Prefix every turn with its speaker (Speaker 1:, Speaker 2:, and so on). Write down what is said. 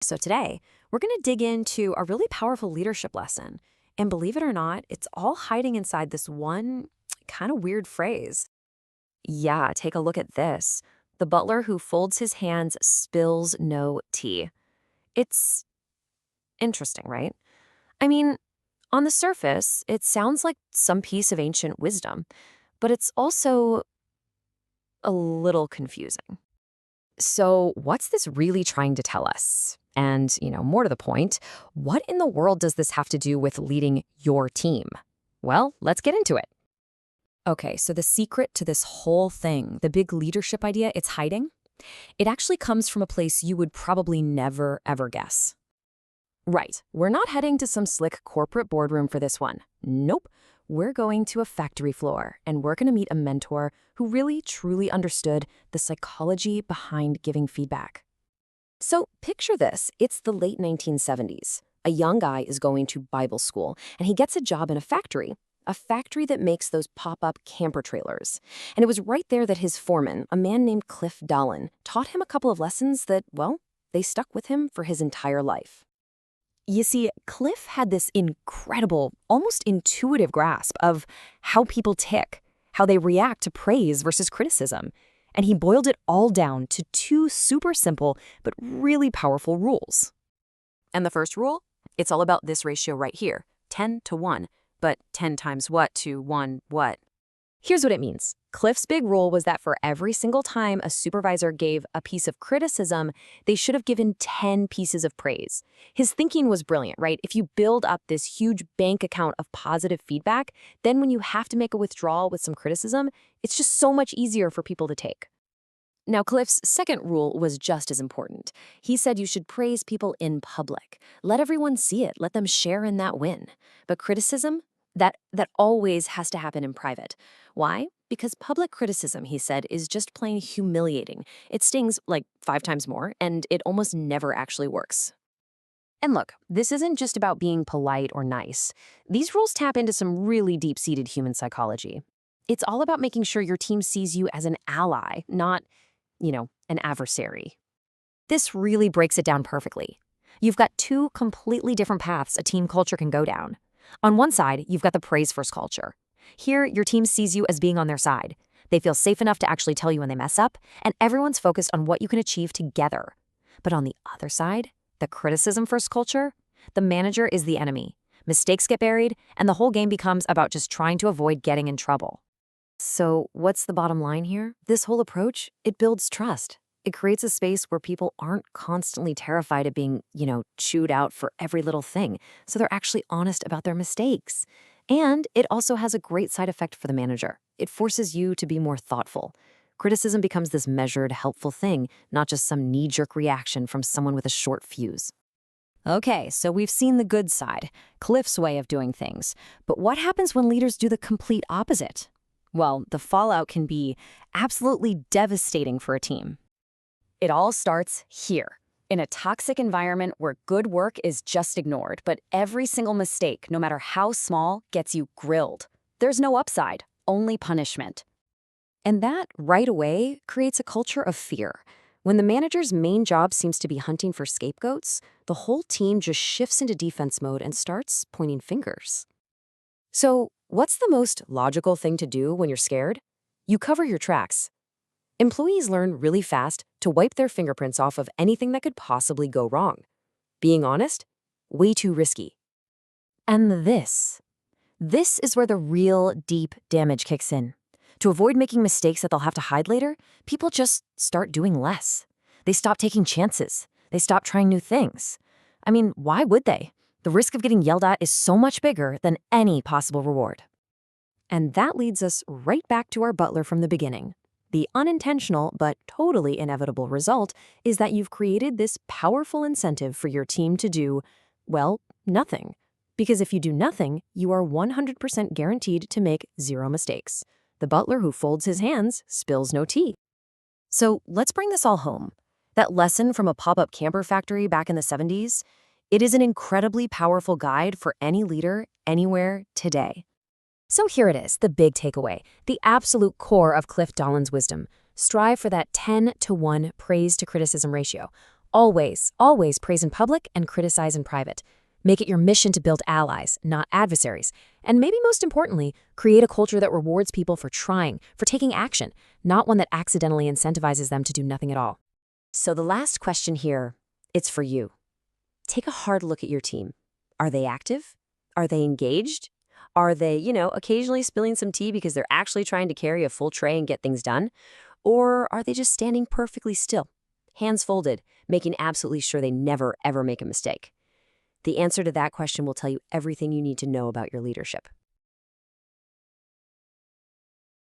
Speaker 1: So today, we're going to dig into a really powerful leadership lesson. And believe it or not, it's all hiding inside this one kind of weird phrase. Yeah, take a look at this. The butler who folds his hands spills no tea. It's interesting, right? I mean, on the surface, it sounds like some piece of ancient wisdom, but it's also a little confusing. So, what's this really trying to tell us? And, more to the point, what in the world does this have to do with leading your team? Well, let's get into it. Okay, so the secret to this whole thing, the big leadership idea it's hiding, it actually comes from a place you would probably never, ever guess. Right, we're not heading to some slick corporate boardroom for this one. Nope. We're going to a factory floor, and we're going to meet a mentor who really, truly understood the psychology behind giving feedback. So picture this. It's the late 1970s. A young guy is going to Bible school, and he gets a job in a factory that makes those pop-up camper trailers. And it was right there that his foreman, a man named Cliff Dolan, taught him a couple of lessons that, well, they stuck with him for his entire life. You see, Cliff had this incredible, almost intuitive grasp of how people tick, how they react to praise versus criticism. And he boiled it all down to two super simple but really powerful rules. And the first rule? It's all about this ratio right here, 10 to 1. But 10 times what to 1 what? Here's what it means. Cliff's big rule was that for every single time a supervisor gave a piece of criticism, they should have given 10 pieces of praise. His thinking was brilliant, right? If you build up this huge bank account of positive feedback, then when you have to make a withdrawal with some criticism, it's just so much easier for people to take. Now, Cliff's second rule was just as important. He said you should praise people in public. Let everyone see it. Let them share in that win. But criticism? That always has to happen in private. Why? Because public criticism, he said, is just plain humiliating. It stings like 5 times more, and it almost never actually works. And look, this isn't just about being polite or nice. These rules tap into some really deep-seated human psychology. It's all about making sure your team sees you as an ally, not, an adversary. This really breaks it down perfectly. You've got two completely different paths a team culture can go down. On one side, you've got the praise-first culture. Here, your team sees you as being on their side. They feel safe enough to actually tell you when they mess up, and everyone's focused on what you can achieve together. But on the other side, the criticism-first culture, the manager is the enemy. Mistakes get buried, and the whole game becomes about just trying to avoid getting in trouble. So what's the bottom line here? This whole approach, it builds trust. It creates a space where people aren't constantly terrified of being, chewed out for every little thing. So they're actually honest about their mistakes. And it also has a great side effect for the manager. It forces you to be more thoughtful. Criticism becomes this measured, helpful thing, not just some knee-jerk reaction from someone with a short fuse. Okay, so we've seen the good side, Cliff's way of doing things. But what happens when leaders do the complete opposite? Well, the fallout can be absolutely devastating for a team. It all starts here, in a toxic environment where good work is just ignored, but every single mistake, no matter how small, gets you grilled. There's no upside, only punishment. And that, right away, creates a culture of fear. When the manager's main job seems to be hunting for scapegoats, the whole team just shifts into defense mode and starts pointing fingers. So, what's the most logical thing to do when you're scared? You cover your tracks. Employees learn really fast to wipe their fingerprints off of anything that could possibly go wrong. Being honest, way too risky. And this is where the real deep damage kicks in. To avoid making mistakes that they'll have to hide later, people just start doing less. They stop taking chances. They stop trying new things. I mean, why would they? The risk of getting yelled at is so much bigger than any possible reward. And that leads us right back to our butler from the beginning. The unintentional but totally inevitable result is that you've created this powerful incentive for your team to do, well, nothing. Because if you do nothing, you are 100% guaranteed to make 0 mistakes. The butler who folds his hands spills no tea. So let's bring this all home. That lesson from a pop-up camper factory back in the 70s, it is an incredibly powerful guide for any leader, anywhere, today. So here it is, the big takeaway, the absolute core of Cliff Dolan's wisdom. Strive for that 10 to 1 praise to criticism ratio. Always, always praise in public and criticize in private. Make it your mission to build allies, not adversaries. And maybe most importantly, create a culture that rewards people for trying, for taking action, not one that accidentally incentivizes them to do nothing at all. So the last question here, it's for you. Take a hard look at your team. Are they active? Are they engaged? Are they, occasionally spilling some tea because they're actually trying to carry a full tray and get things done? Or are they just standing perfectly still, hands folded, making absolutely sure they never, ever make a mistake? The answer to that question will tell you everything you need to know about your leadership.